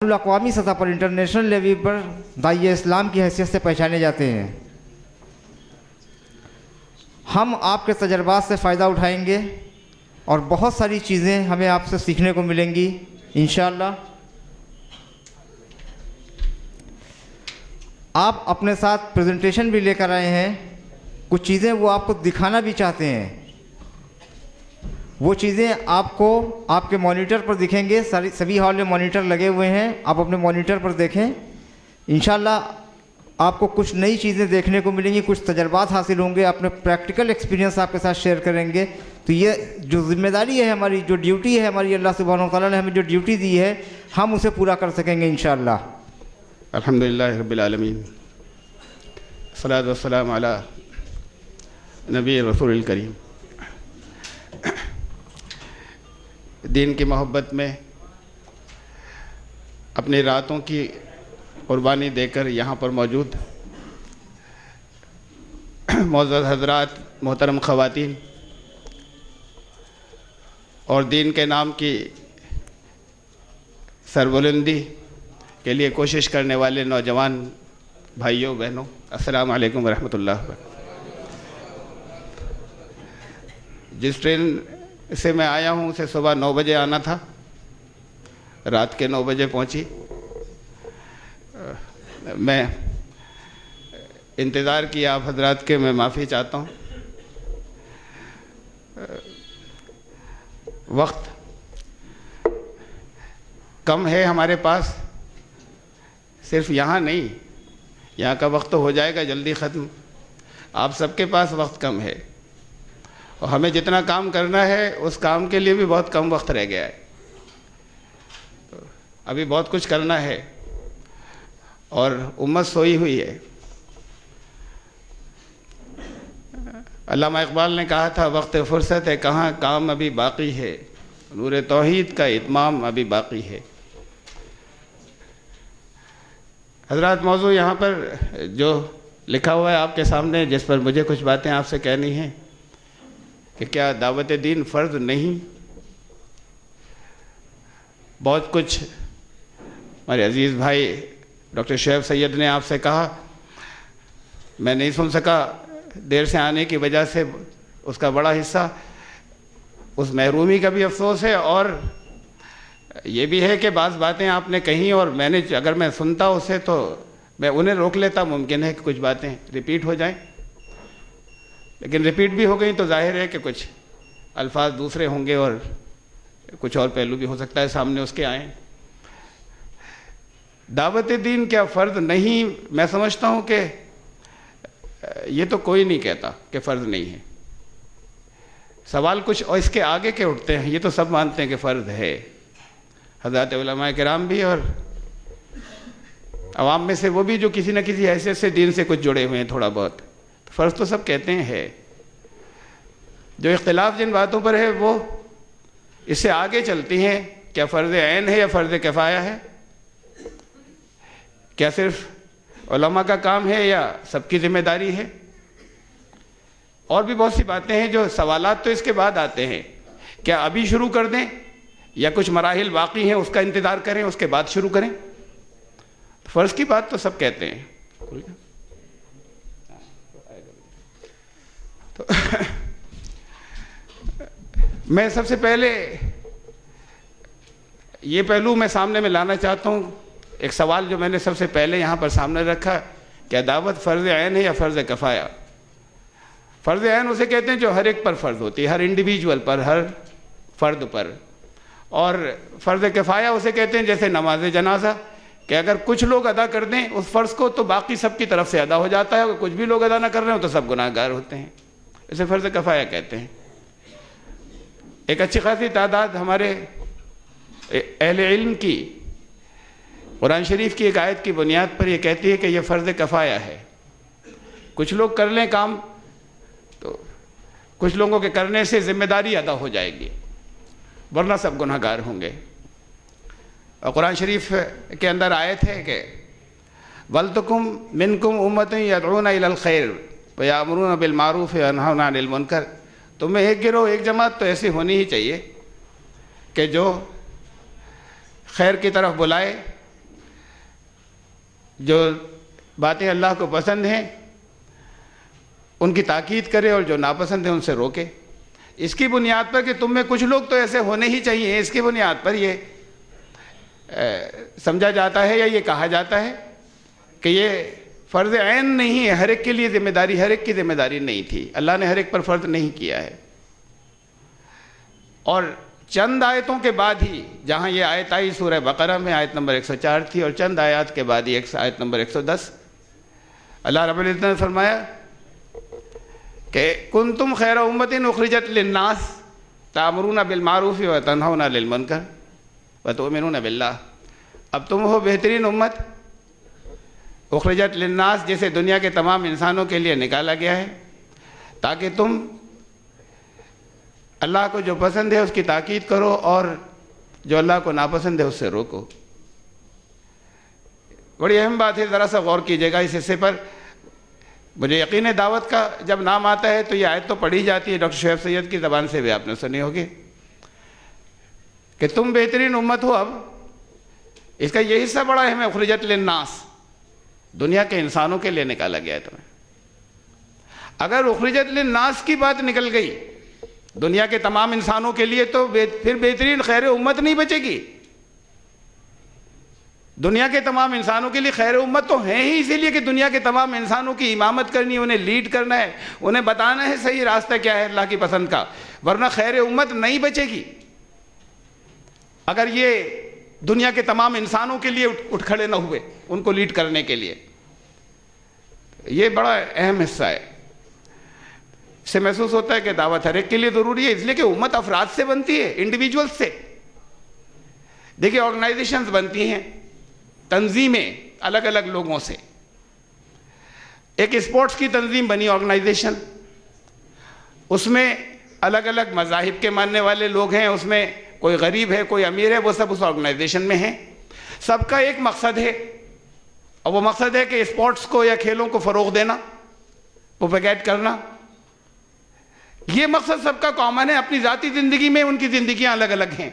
الاقوامی سطح پر international level پر داعیہ اسلام کی حیثیت سے پہچانے جاتے ہیں۔ ہم آپ کے تجربات سے فائدہ اٹھائیں گے اور بہت ساری چیزیں ہمیں آپ سے سیکھنے کو ملیں گی انشاءاللہ۔ آپ اپنے ساتھ پریزنٹیشن بھی لے کر آئے ہیں، کچھ چیزیں وہ آپ کو دکھانا بھی چاہتے ہیں، وہ چیزیں آپ کو آپ کے مانیٹر پر دکھیں گے۔ سبھی ہال میں مانیٹر لگے ہوئے ہیں، آپ اپنے مانیٹر پر دیکھیں۔ انشاءاللہ آپ کو کچھ نئی چیزیں دیکھنے کو ملیں گی، کچھ تجربات حاصل ہوں گے، اپنے پریکٹیکل ایکسپیرینس آپ کے ساتھ شیئر کریں گے۔ تو یہ جو ذمہ داری ہے ہماری، جو ڈیوٹی ہے ہماری، اللہ سبحانہ و تعالیٰ نے ہمیں جو ڈیوٹی دی ہے، ہم اسے پورا کر سکیں گے انشاءاللہ۔ الحمدللہ رب العالمین، الصلاۃ والسلام علی نبی رسول الکریم۔ دین کی محبت میں اپنی راتوں کی قربانی دے کر یہاں پر موجود معزز حضرات، محترم خواتین اور دین کے نام کی سربلندی کے لیے کوشش کرنے والے نوجوان بھائیوں بہنوں، السلام علیکم ورحمۃ اللہ وبرکاتہ۔ جس ٹرین سے میں آیا ہوں اسے صبح 9 بجے آنا تھا، رات کے 9 بجے پہنچی۔ میں انتظار کیا آپ حضرات کے، میں معافی چاہتا ہوں۔ وقت کم ہے ہمارے پاس، صرف یہاں نہیں، یہاں کا وقت تو ہو جائے گا جلدی ختم، آپ سب کے پاس وقت کم ہے، اور ہمیں جتنا کام کرنا ہے اس کام کے لیے بھی بہت کم وقت رہ گیا ہے۔ ابھی بہت کچھ کرنا ہے اور امت سوئی ہوئی ہے۔ علامہ اقبال نے کہا تھا، وقت فرصت ہے کہاں، کام ابھی باقی ہے، نور توحید کا اتمام ابھی باقی ہے۔ حضرات، موضوع یہاں پر جو لکھا ہوا ہے آپ کے سامنے، جس پر مجھے کچھ باتیں آپ سے کہنی ہیں کہ کیا دعوت دین فرض نہیں؟ بہت کچھ ہمارے عزیز بھائی ڈاکٹر شعیب سید نے آپ سے کہا، میں نہیں سن سکا دیر سے آنے کی وجہ سے، اس کا بڑا حصہ اس محرومی کا بھی افسوس ہے، اور یہ بھی ہے کہ بعض باتیں آپ نے کہیں اور میں نے اگر میں سنتا اسے تو میں انہیں روک لیتا، ممکن ہے کہ کچھ باتیں ریپیٹ ہو جائیں، لیکن ریپیٹ بھی ہو گئیں تو ظاہر ہے کہ کچھ الفاظ دوسرے ہوں گے اور کچھ اور پہلو بھی ہو سکتا ہے سامنے اس کے آئیں۔ دعوت دین کیا فرض نہیں؟ میں سمجھتا ہوں کہ یہ تو کوئی نہیں کہتا کہ فرض نہیں ہے۔ سوال کچھ اور اس کے آگے کے اٹھتے ہیں، یہ تو سب مانتے ہیں کہ فرض ہے، حضرات علماء کرام بھی اور عوام میں سے وہ بھی جو کسی نہ کسی حیثیت سے دین سے کچھ جڑے ہوئے ہیں تھوڑا بہت، فرض تو سب کہتے ہیں ہے۔ جو اختلاف جن باتوں پر ہے وہ اس سے آگے چلتی ہیں، کیا فرض عین ہے یا فرض کفایہ ہے، کیا صرف علماء کا کام ہے یا سب کی ذمہ داری ہے، اور بھی بہت سی باتیں ہیں جو سوالات تو اس کے بعد آتے ہیں، کیا ابھی شروع کر دیں یا کچھ مراحل باقی ہیں اس کا انتظار کریں اس کے بعد شروع کریں۔ فرض کی بات تو سب کہتے ہیں۔ تو میں سب سے پہلے یہ پہلو میں سامنے میں لانا چاہتا ہوں، ایک سوال جو میں نے سب سے پہلے یہاں پر سامنے رکھا، کیا دعوت فرض عین ہے یا فرض کفایہ؟ فرض عین اسے کہتے ہیں جو ہر ایک پر فرض ہوتی ہے، ہر انڈیویجول پر، ہر فرد پر، اور فرض کفایہ اسے کہتے ہیں جیسے نماز جنازہ، کہ اگر کچھ لوگ ادا کر دیں اس فرض کو تو باقی سب کی طرف سے ادا ہو جاتا ہے، اگر کچھ بھی لوگ ادا نہ کر رہے ہوں تو سب گناہ گار ہوتے ہیں، اسے فرض کفایہ کہتے ہیں۔ ایک اچھی خاصی تعداد ہمارے اہل علم کی قرآن شریف کی ایک آیت کی بنیاد پر یہ کہتی ہے کہ یہ فرض کفایہ ہے، کچھ لوگ کر لیں کام تو کچھ لوگوں کے کرنے سے ذمہ داری ادا ہو جائے گی، ورنہ سب گناہ گار ہوں گے۔ اور قرآن شریف کے اندر آیت ہے کہ وَلْتَكُن مِّنكُمْ أُمَّةٌ يَدْعُونَ إِلَى الْخَيْرِ وَيَأْمُرُونَ بِالْمَعْرُوفِ وَيَنْهَوْنَ عَنِ الْمُنكَرِ، تمہیں ایک گروہ، ایک جماعت تو ایسی ہونی ہی چاہیے کہ جو خیر کی طرف بلائے، جو باتیں اللہ کو پسند ہیں ان کی تاکید کرے اور جو ناپسند ہیں ان سے روکے. اس کی بنیاد پر کہ تم میں کچھ لوگ تو ایسے ہونے ہی چاہیے، اس کی بنیاد پر یہ سمجھا جاتا ہے یا یہ کہا جاتا ہے کہ یہ فرض عین نہیں ہے، ہر ایک کے لیے ذمہ داری، ہر ایک کی ذمہ داری نہیں تھی، اللہ نے ہر ایک پر فرض نہیں کیا ہے. اور چند آیتوں کے بعد ہی، جہاں یہ آیت آئی سورہ بقرہ میں آیت نمبر 104 تھی، اور چند آیات کے بعد ہی آیت نمبر 110، اللہ رب العزت نے فرمایا کہ کنتم خیر امت اخرجت للناس تأمرون بالمعروف وتنہون عن المنکر وتؤمنون باللہ. اب تم ہو بہترین امت اخرجت للناس، جسے دنیا کے تمام انسانوں کے لیے نکالا گیا ہے تاکہ تم اللہ کو جو پسند ہے اس کی تاکید کرو اور جو اللہ کو ناپسند ہے اس سے روکو. بڑی اہم بات ہے، ذرا سا غور کیجیے گا اس حصے پر. مجھے یقین ہے دعوت کا جب نام آتا ہے تو یہ آیت تو پڑھی جاتی ہے، ڈاکٹر شعیب سید کی زبان سے بھی آپ نے سنی ہوگی کہ تم بہترین امت ہو. اب اس کا یہ حصہ بڑا اہم ہے، اخرجت للناس، دنیا کے انسانوں کے لیے نکالا گیا ہے تمہیں. اگر اخرجت للناس کی بات نکل گئی دنیا کے تمام انسانوں کے لیے تو پھر بہترین خیر امت نہیں بچے گی. دنیا کے تمام انسانوں کے لیے خیر امت تو ہیں ہی اسی لیے کہ دنیا کے تمام انسانوں کی امامت کرنی ہے، انہیں لیڈ کرنا ہے، انہیں بتانا ہے صحیح راستہ کیا ہے اللہ کی پسند کا، ورنہ خیر امت نہیں بچے گی اگر یہ دنیا کے تمام انسانوں کے لیے اٹھ کھڑے نہ ہوئے ان کو لیڈ کرنے کے لیے. یہ بڑا اہم حصہ ہے. اس سے محسوس ہوتا ہے کہ دعوت ہر ایک کے لیے ضروری ہے، اس لیے کہ امت افراد سے بنتی ہے، انڈیویجولز سے. دیکھیے آرگنائزیشنز بنتی ہیں، تنظیمیں الگ الگ لوگوں سے. ایک اسپورٹس کی تنظیم بنی آرگنائزیشن، اس میں الگ الگ مذاہب کے ماننے والے لوگ ہیں، اس میں کوئی غریب ہے کوئی امیر ہے، وہ سب اس آرگنائزیشن میں ہیں. سب کا ایک مقصد ہے اور وہ مقصد ہے کہ اسپورٹس کو یا کھیلوں کو فروغ دینا، پروپیگیٹ کرنا. یہ مقصد سب کا کامن ہے. اپنی ذاتی زندگی میں ان کی زندگیاں الگ الگ ہیں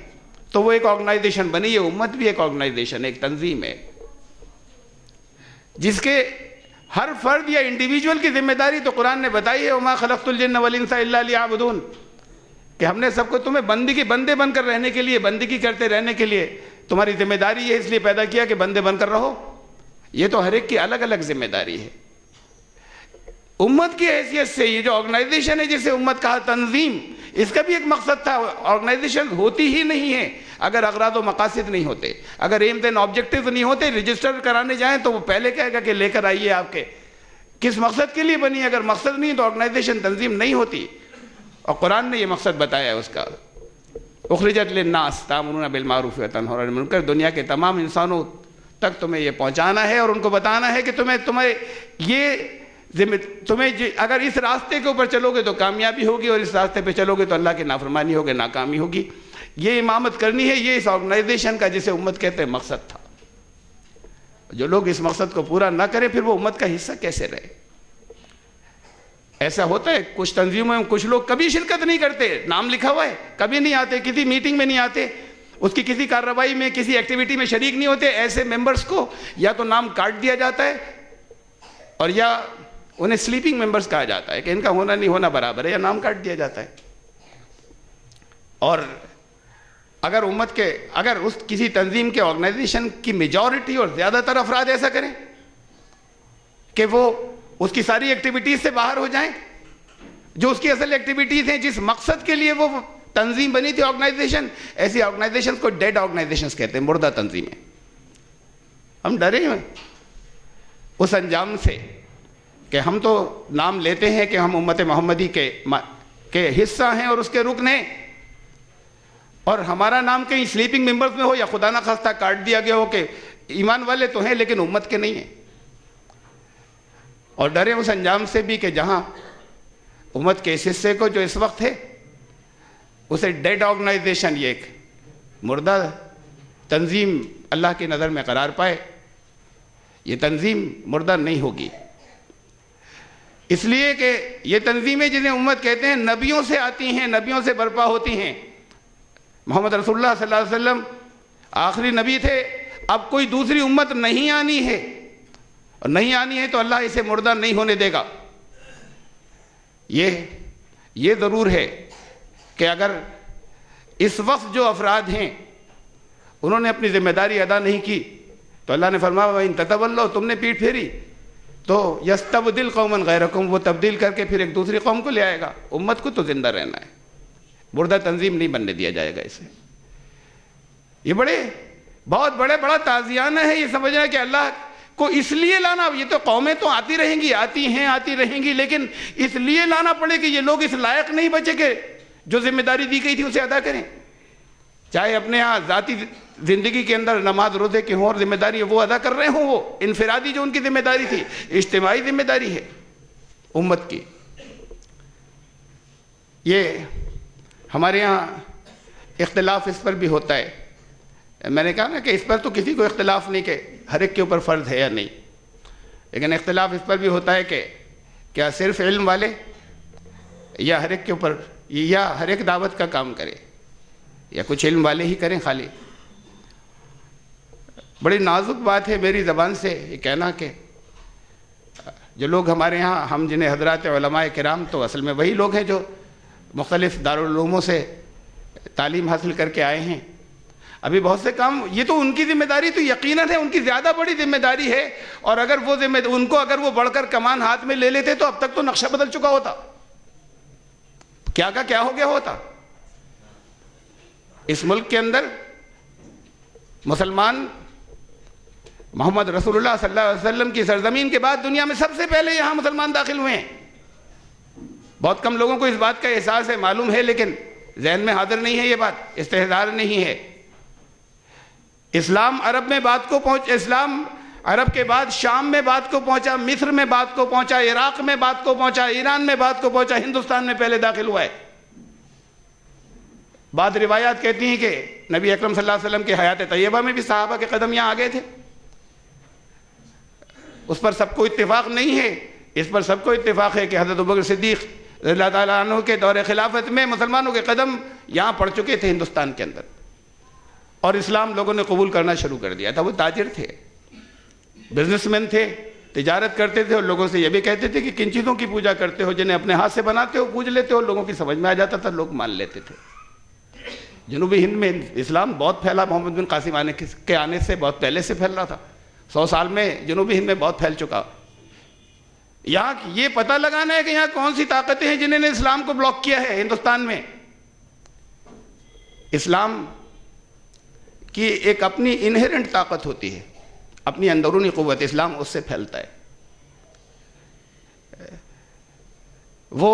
تو وہ ایک آرگنائزیشن بنی. یہ امت بھی ایک آرگنائزیشن، ایک تنظیم ہے جس کے ہر فرد یا انڈیویجول کی ذمہ داری تو قرآن نے بتائی ہے، وما خلقت الجن والانس الا لیعبدون، کہ ہم نے سب کو تمہیں بندے بن کر رہنے کے لیے، بندگی کرتے رہنے کے لیے تمہاری ذمہ داری ہے، اس لیے پیدا کیا کہ بندے بن کر رہو. یہ تو ہر ایک کی الگ الگ ذمہ داری ہے. امت کی حیثیت سے یہ جو آرگنائزیشن ہے جسے امت کہا، تنظیم، اس کا بھی ایک مقصد تھا. آرگنائزیشن ہوتی ہی نہیں ہے اگر اغراض و مقاصد نہیں ہوتے، اگر ایمز اینڈ آبجیکٹیو نہیں ہوتے. رجسٹر کرانے جائیں تو وہ پہلے کہے گا کہ لے کر آئیے آپ کے کس مقصد کے لیے بنی. اگر مقصد نہیں تو آرگنائزیشن تنظیم نہیں ہوتی. اور قرآن نے یہ مقصد بتایا ہے اس کا، اخرجت للناس تأمرون بالمعروف وتنہون عن المنکر. دنیا کے تمام انسانوں تک تمہیں یہ پہنچانا ہے اور ان کو بتانا ہے کہ تمہیں اگر اس راستے کے اوپر چلو گے تو کامیابی ہوگی اور اس راستے پہ چلو گے تو اللہ کی نافرمانی ہوگی، ناکامی ہوگی. یہ امامت کرنی ہے. یہ اس آرگنائزیشن کا جسے امت کہتے ہیں مقصد تھا. جو لوگ اس مقصد کو پورا نہ کریں پھر وہ امت کا حصہ کیسے رہے؟ ایسا ہوتا ہے کچھ تنظیموں میں کچھ لوگ کبھی شرکت نہیں کرتے، نام لکھا ہوا ہے، کبھی نہیں آتے، کسی میٹنگ میں نہیں آتے، اس کی کسی کارروائی میں کسی ایکٹیویٹی میں شریک نہیں ہوتے. ایسے ممبرز کو یا تو نام کاٹ دیا جاتا ہے اور یا انہیں سلیپنگ ممبرز کہا جاتا ہے کہ ان کا ہونا نہیں ہونا برابر ہے، یا نام کاٹ دیا جاتا ہے. اور اگر اس کسی تنظیم کے آرگنائزیشن کی میجورٹی اور زیادہ تر افراد ایسا کریں کہ وہ اس کی ساری ایکٹیویٹیز سے باہر ہو جائیں، جو اس کی اصل ایکٹیویٹیز ہیں، جس مقصد کے لیے وہ تنظیم بنی تھی آرگنائزیشن، ایسی آرگنائزیشن کو ڈیڈ آرگنائزیشنز کہتے ہیں، مردہ تنظیمیں. ہم ڈرے ہیں اس انجام سے کہ ہم تو نام لیتے ہیں کہ ہم امت محمدی کے حصہ ہیں اور اس کے رکن ہیں، اور ہمارا نام کہیں سلیپنگ ممبرز میں ہو یا خدا نہ خواستہ کاٹ دیا گیا ہو کہ ایمان والے تو ہیں لیکن امت کے نہیں ہیں. اور ڈرے اس انجام سے بھی کہ جہاں امت کے اس حصے کو جو اس وقت ہے اسے ڈیڈ آرگنائزیشن، یہ ایک مردہ تنظیم اللہ کی نظر میں قرار پائے. یہ تنظیم مردہ نہیں ہوگی، اس لیے کہ یہ تنظیمیں جنہیں امت کہتے ہیں نبیوں سے آتی ہیں، نبیوں سے برپا ہوتی ہیں. محمد رسول اللہ صلی اللہ علیہ وسلم آخری نبی تھے، اب کوئی دوسری امت نہیں آنی ہے. اور نہیں آنی ہے تو اللہ اسے مردہ نہیں ہونے دے گا۔ یہ ضرور ہے کہ اگر اس وقت جو افراد ہیں انہوں نے اپنی ذمہ داری ادا نہیں کی تو اللہ نے فرمایا وَإِن تَتَوَلَّوْا، تم نے پیٹھ پھیری تو يَسْتَبْدِلْ قَوْمًا غَيْرَكُمْ، وہ تبدیل کر کے پھر ایک دوسری قوم کو لے آئے گا۔ امت کو تو زندہ رہنا ہے، مردہ تنظیم نہیں بننے دیا جائے گا اسے۔ یہ بڑا تعزیانہ ہے یہ سمجھنا کہ اللہ کو اس لیے لانا، یہ تو قومیں تو آتی رہیں گی، آتی رہیں گی، لیکن اس لیے لانا پڑے کہ یہ لوگ اس لائق نہیں بچے کہ جو ذمہ داری دی گئی تھی اسے ادا کریں، چاہے اپنے ہاں ذاتی زندگی کے اندر نماز روزے کی ہوں اور ذمہ داری وہ ادا کر رہے ہوں، وہ انفرادی جو ان کی ذمہ داری تھی، اجتماعی ذمہ داری ہے امت کی۔ یہ ہمارے ہاں اختلاف اس پر بھی ہوتا ہے، میں نے کہا نا کہ اس پر تو کسی کو اختلاف نہیں کہ ہر ایک کے اوپر فرض ہے یا نہیں، لیکن اختلاف اس پر بھی ہوتا ہے کہ کیا صرف علم والے یا ہر ایک کے اوپر، یا ہر ایک دعوت کا کام کرے، یا کچھ علم والے ہی کریں خالی۔ بڑی نازک بات ہے میری زبان سے یہ کہنا کہ جو لوگ ہمارے ہاں، ہم جنہیں حضرات علماء کرام، تو اصل میں وہی لوگ ہیں جو مختلف دارالعلوموں سے تعلیم حاصل کر کے آئے ہیں۔ ابھی بہت سے کام، یہ تو ان کی ذمہ داری تو یقیناً ہے، ان کی زیادہ بڑی ذمہ داری ہے، اور اگر وہ بڑھ کر کمان ہاتھ میں لے لیتے تو اب تک تو نقشہ بدل چکا ہوتا، کیا کا کیا ہو گیا ہوتا۔ اس ملک کے اندر مسلمان محمد رسول اللہ صلی اللہ علیہ وسلم کی سرزمین کے بعد دنیا میں سب سے پہلے یہاں مسلمان داخل ہوئے ہیں۔ بہت کم لوگوں کو اس بات کا احساس ہے، معلوم ہے، لیکن ذہن میں حاضر نہیں ہے یہ بات، استحضار نہیں ہے۔ اسلام اسلام عرب کے بعد شام میں بات کو پہنچا، مصر میں بات کو پہنچا، عراق میں بات کو پہنچا، ایران میں بات کو پہنچا، ہندوستان میں پہلے داخل ہوا ہے۔ بعض روایات کہتی ہیں کہ نبی اکرم صلی اللہ علیہ وسلم کے حیات طیبہ میں بھی صحابہ کے قدم یہاں آگئے تھے۔ اس پر سب کو اتفاق نہیں ہے، اس پر سب کو اتفاق ہے کہ حضرت ابوبکر صدیق رضی اللہ تعالیٰ عنہ کے دور خلافت میں مسلمانوں کے قدم یہاں پڑ چکے تھے ہندوستان کے اندر، اور اسلام لوگوں نے قبول کرنا شروع کر دیا تھا۔ وہ تاجر تھے، بزنس مین تھے، تجارت کرتے تھے، اور لوگوں سے یہ بھی کہتے تھے کہ کن چیزوں کی پوجا کرتے ہو، جنہیں اپنے ہاتھ سے بناتے ہو پوج لیتے ہو، لوگوں کی سمجھ میں آ جاتا تھا، لوگ مان لیتے تھے۔ جنوبی ہند میں اسلام بہت پھیلا، محمد بن قاسم کے آنے سے بہت پہلے سے پھیل رہا تھا، 100 سال میں جنوبی ہند میں بہت پھیل چکا۔ یہاں یہ پتہ لگانا ہے کہ یہاں کون سی طاقتیں ہیں جنہوں نے اسلام کو بلاک کیا ہے۔ ہندوستان میں اسلام کی ایک اپنی انہیرنٹ طاقت ہوتی ہے، اپنی اندرونی قوت، اسلام اس سے پھیلتا ہے۔ وہ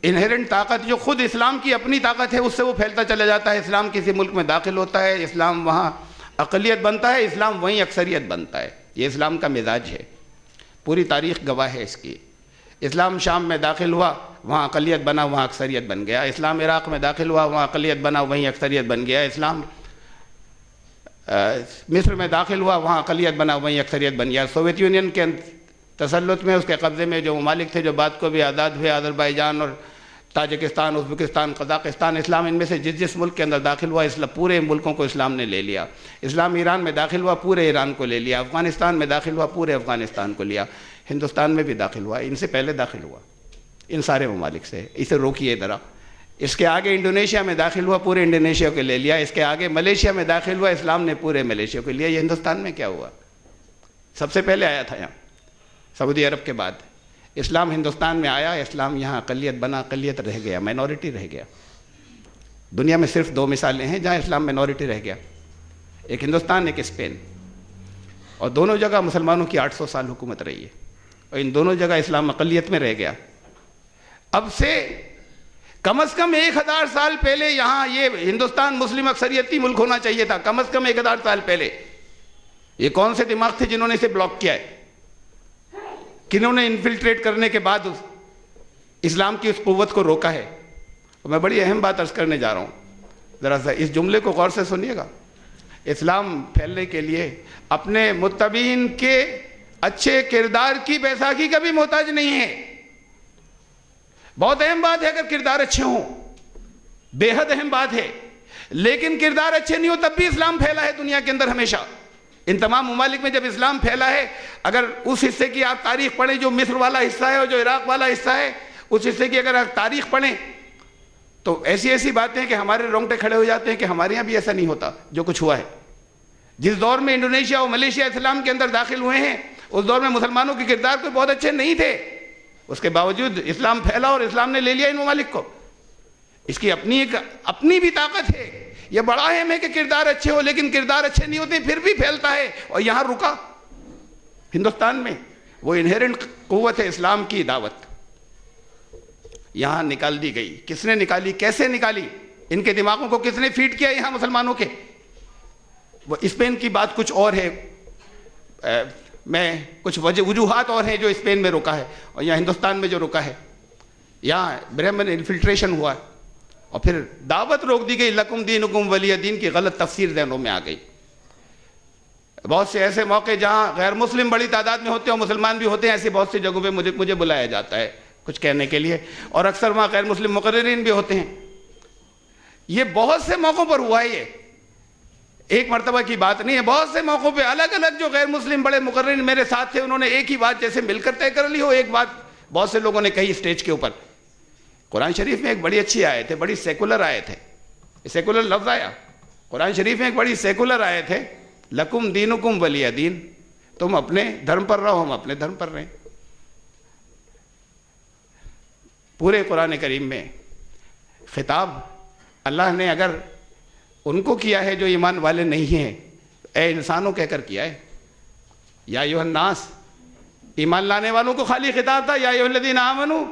انہیرنٹ طاقت جو خود اسلام کی اپنی طاقت ہے، اس سے وہ پھیلتا چلا جاتا ہے۔ اسلام کسی ملک میں داخل ہوتا ہے، اسلام وہاں اقلیت بنتا ہے، اسلام وہیں اکثریت بنتا ہے۔ یہ اسلام کا مزاج ہے، پوری تاریخ گواہ ہے اس کی۔ اسلام شام میں داخل ہوا، وہاں اقلیت بنا، وہاں اکثریت بن گیا۔ اسلام عراق میں داخل ہوا، وہاں اقلیت بنا، وہیں اکثریت بن گیا۔ اسلام مصر میں داخل ہوا، وہاں اقلیت بنا، وہیں اکثریت بن گیا۔ سوویت یونین کے تسلط میں، اس کے قبضے میں جو ممالک تھے جو بعد کو بھی آزاد ہوئے، آذربائیجان اور تاجکستان، ازبکستان، قزاقستان، اسلام ان میں سے جس ملک کے اندر داخل ہوا، پورے ملکوں کو اسلام نے لے لیا۔ اسلام ایران میں داخل ہوا، پورے ایران کو لے لیا۔ افغانستان میں داخل ہوا، پورے افغانستان کو لیا۔ ہندوستان میں بھی داخل ہوا، ان سے پہلے داخل ہوا، ان سارے ممالک سے۔ اسے روکیے ذرا۔ اس کے آگے انڈونیشیا میں داخل ہوا، پورے انڈونیشیا کو لے لیا۔ اس کے آگے ملیشیا میں داخل ہوا، اسلام نے پورے ملیشیا کو لیا۔ یہ ہندوستان میں کیا ہوا؟ سب سے پہلے آیا تھا یہاں، سعودی عرب کے بعد اسلام ہندوستان میں آیا۔ اسلام یہاں اقلیت بنا، اقلیت رہ گیا، مائنورٹی رہ گیا۔ دنیا میں صرف 2 مثالیں ہیں جہاں اسلام مائنورٹی رہ گیا، ایک ہندوستان، ایک اسپین، اور دونوں جگہ مسلمانوں کی 800 سال حکومت رہی ہے، اور ان دونوں جگہ اسلام اقلیت میں رہ گیا۔ اب سے کم از کم 1000 سال پہلے یہاں یہ ہندوستان مسلم اکثریتی ملک ہونا چاہیے تھا، کم از کم 1000 سال پہلے۔ یہ کون سے دماغ تھے جنہوں نے اسے بلاک کیا ہے؟ کنہوں نے انفلٹریٹ کرنے کے بعد اسلام کی اس قوت کو روکا ہے؟ اور میں بڑی اہم بات عرض کرنے جا رہا ہوں، ذرا سا اس جملے کو غور سے سنیے گا۔ اسلام پھیلنے کے لیے اپنے متبعین کے اچھے کردار کی بیساکھی کا بھی محتاج نہیں ہے۔ بہت اہم بات ہے اگر کردار اچھے ہوں، بے حد اہم بات ہے، لیکن کردار اچھے نہیں ہو تب بھی اسلام پھیلا ہے دنیا کے اندر ہمیشہ۔ ان تمام ممالک میں جب اسلام پھیلا ہے، اگر اس حصے کی آپ تاریخ پڑھیں جو مصر والا حصہ ہے اور جو عراق والا حصہ ہے، اس حصے کی اگر آپ تاریخ پڑھیں تو ایسی ایسی باتیں کہ ہمارے رونگٹے کھڑے ہو جاتے ہیں کہ ہمارے یہاں بھی ایسا نہیں ہوتا جو کچھ ہوا ہے۔ جس دور میں انڈونیشیا اور ملیشیا اسلام کے اندر داخل ہوئے ہیں، اس دور میں مسلمانوں کے کردار کوئی بہت اچھے نہیں تھے، اس کے باوجود اسلام پھیلا اور اسلام نے لے لیا ان ممالک کو۔ اس کی اپنی بھی طاقت ہے۔ یہ بڑا اہم ہے کہ کردار اچھے ہو، لیکن کردار اچھے نہیں ہوتے پھر بھی پھیلتا ہے، اور یہاں رکا ہندوستان میں۔ وہ انہیرنٹ قوت ہے اسلام کی دعوت، یہاں نکال دی گئی۔ کس نے نکالی، کیسے نکالی، ان کے دماغوں کو کس نے فیڈ کیا یہاں مسلمانوں کے؟ وہ اسپین کی بات کچھ اور ہے، میں کچھ وجوہات اور ہیں جو اسپین میں رکا ہے، اور یہاں ہندوستان میں جو رکا ہے، یہاں برہمن انفلٹریشن ہوا اور پھر دعوت روک دی گئی، لکم دینکم ولی دین کی غلط تفسیر ذہنوں میں آ گئی۔ بہت سے ایسے موقع جہاں غیر مسلم بڑی تعداد میں ہوتے ہیں اور مسلمان بھی ہوتے ہیں، ایسی بہت سی جگہوں پہ مجھے بلایا جاتا ہے کچھ کہنے کے لیے، اور اکثر وہاں غیر مسلم مقررین بھی ہوتے ہیں۔ یہ بہت سے موقعوں پر ہوا ہے، یہ ایک مرتبہ کی بات نہیں ہے، بہت سے موقعوں پہ الگ الگ جو غیر مسلم بڑے مقررین میرے ساتھ تھے، انہوں نے ایک ہی بات جیسے مل کر طے کر لی ہو، ایک بات بہت سے لوگوں نے کہی اسٹیج کے اوپر۔ قرآن شریف میں ایک بڑی اچھی آیت ہے، بڑی سیکولر آیت ہے، سیکولر لفظ آیا قرآن شریف میں، ایک بڑی سیکولر آیت ہے، لکم دینکم ولی دین، تم اپنے دھرم پر رہو، ہم اپنے دھرم پر رہیں۔ پورے قرآن کریم میں خطاب اللہ نے اگر ان کو کیا ہے جو ایمان والے نہیں ہیں، اے انسانوں کہہ کر کیا ہے، یا ایھا الناس، ایمان لانے والوں کو خالی خطاب تھا، یا ایھا الذین آمنوا،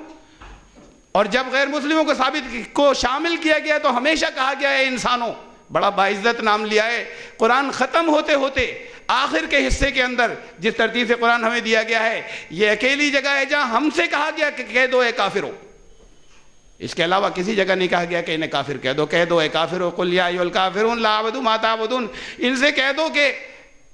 اور جب غیر مسلموں کو ثابت کو شامل کیا گیا تو ہمیشہ کہا گیا ہے انسانوں، بڑا باعزت نام لیا ہے۔ قرآن ختم ہوتے ہوتے آخر کے حصے کے اندر جس ترتیب سے قرآن ہمیں دیا گیا ہے، یہ اکیلی جگہ ہے جہاں ہم سے کہا گیا کہ کہہ دو اے کافرو، اس کے علاوہ کسی جگہ نہیں کہا گیا کہ انہیں کافر کہہ دو اے کافرو، قل یا ایھا الکافرون لا اعبد ما تعبدون، ان سے کہہ دو کہ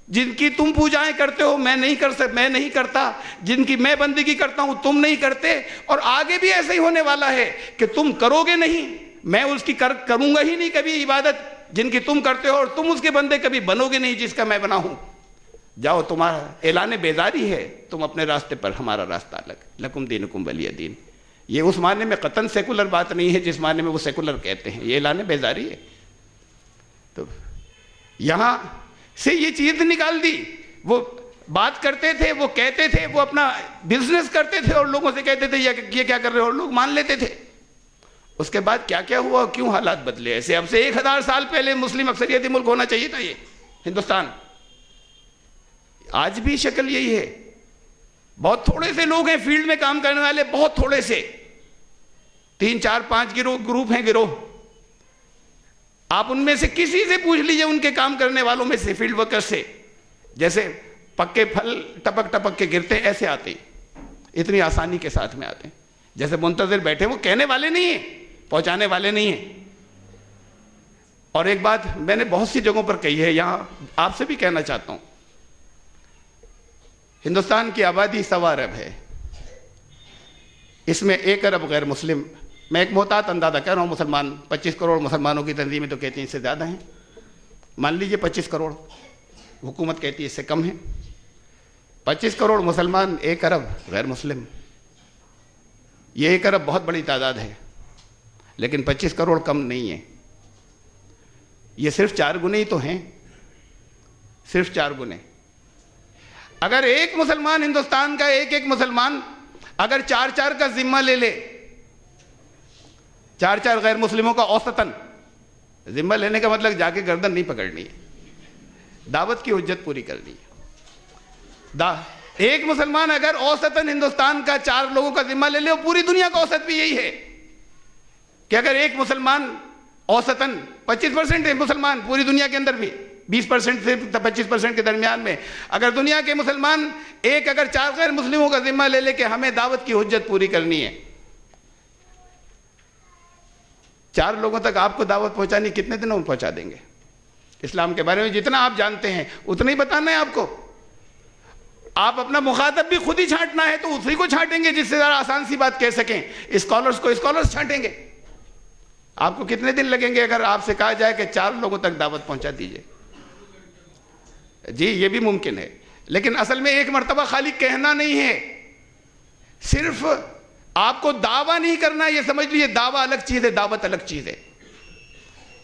جن کی تم پوجائیں کرتے ہو میں نہیں کرتا، جن کی میں بندگی کرتا ہوں تم نہیں کرتے، اور آگے بھی ایسا ہی ہونے والا ہے کہ تم کرو گے نہیں، میں اس کی کروں گا ہی نہیں کبھی عبادت جن کی تم کرتے ہو، اور تم اس کے بندے کبھی بنو گے نہیں جس کا میں بنا ہوں۔ جاؤ، تمہارا اعلان بیزاری ہے، تم اپنے راستے پر، ہمارا راستہ الگ، لکم دینکم ولی دین۔ یہ اس معنی میں قطعاً سیکولر بات نہیں ہے جس معنی میں وہ سیکولر کہتے ہیں، یہ اعلان بیزاری ہے۔ تو یہاں سے یہ چیز نکال دی، وہ بات کرتے تھے، وہ کہتے تھے، وہ اپنا بزنس کرتے تھے اور لوگوں سے کہتے تھے یہ کیا کر رہے ہو، اور لوگ مان لیتے تھے۔ اس کے بعد کیا کیا ہوا، کیوں حالات بدلے ایسے؟ اب سے 1000 سال پہلے مسلم اکثریتی ملک ہونا چاہیے تھا یہ ہندوستان، آج بھی شکل یہی ہے۔ بہت تھوڑے سے لوگ ہیں فیلڈ میں کام کرنے والے، بہت تھوڑے سے، 3 4 5 گروپ ہیں، گروہ۔ آپ ان میں سے کسی سے پوچھ لیجئے، ان کے کام کرنے والوں میں سے، فیلڈ ورکر سے، جیسے پکے پھل ٹپک ٹپک کے گرتے ہیں ایسے آتے ہیں، اتنی آسانی کے ساتھ میں آتے ہیں، جیسے منتظر بیٹھے، وہ کہنے والے نہیں ہیں، پہنچانے والے نہیں ہیں۔ اور ایک بات میں نے بہت سی جگہوں پر کہی ہے، یہاں آپ سے بھی کہنا چاہتا ہوں، ہندوستان کی آبادی 1.25 ارب ہے، اس میں 1 ارب غیر مسلم، میں ایک محتاط اندازہ کہہ رہا ہوں، مسلمان 25 کروڑ مسلمانوں کی تنظیمیں تو کہتی ہیں اس سے زیادہ ہیں، مان لیجئے 25 کروڑ، حکومت کہتی ہے اس سے کم ہیں، 25 کروڑ مسلمان، 1 ارب غیر مسلم، یہ 1 ارب بہت بڑی تعداد ہے، لیکن 25 کروڑ کم نہیں ہے، یہ صرف 4 گنے ہی تو ہیں، صرف 4 گنے۔ اگر ایک مسلمان ہندوستان کا، ایک مسلمان اگر 4 کا ذمہ لے لے، 4 غیر مسلموں کا اوسطاً ذمہ لینے کا مطلب جا کے گردن نہیں پکڑنی ہے، دعوت کی حجت پوری کرنی ہے۔ ایک مسلمان اگر اوسطاً ہندوستان کا 4 لوگوں کا ذمہ لے لے، اور پوری دنیا کا اوسط بھی یہی ہے کہ اگر ایک مسلمان اوسطاً 25% ہے مسلمان پوری دنیا کے اندر بھی، 20% سے 25% کے درمیان میں، اگر دنیا کے مسلمان اگر 4 غیر مسلموں کا ذمہ لے لے کہ ہمیں دعوت کی حجت پوری کرنی ہے، 4 لوگوں تک آپ کو دعوت پہنچانی کتنے دنوں میں پہنچا دیں گے؟ اسلام کے بارے میں جتنا آپ جانتے ہیں اتنا ہی بتانا ہے آپ کو۔ آپ اپنا مخاطب بھی خود ہی چھانٹنا ہے تو اسی کو چھانٹیں گے جس سے ذرا آسان سی بات کہہ سکیں، اسکالرز کو اسکالرز چھانٹیں گے۔ آپ کو کتنے دن لگیں گے اگر آپ سے کہا جائے کہ 4 لوگوں تک دعوت پہنچا دیجئے؟ جی یہ بھی ممکن ہے، لیکن اصل میں ایک مرتبہ خالی کہنا نہیں ہے، صرف آپ کو دعویٰ نہیں کرنا، یہ سمجھ لیجیے دعویٰ الگ چیز ہے، دعوت الگ چیز ہے.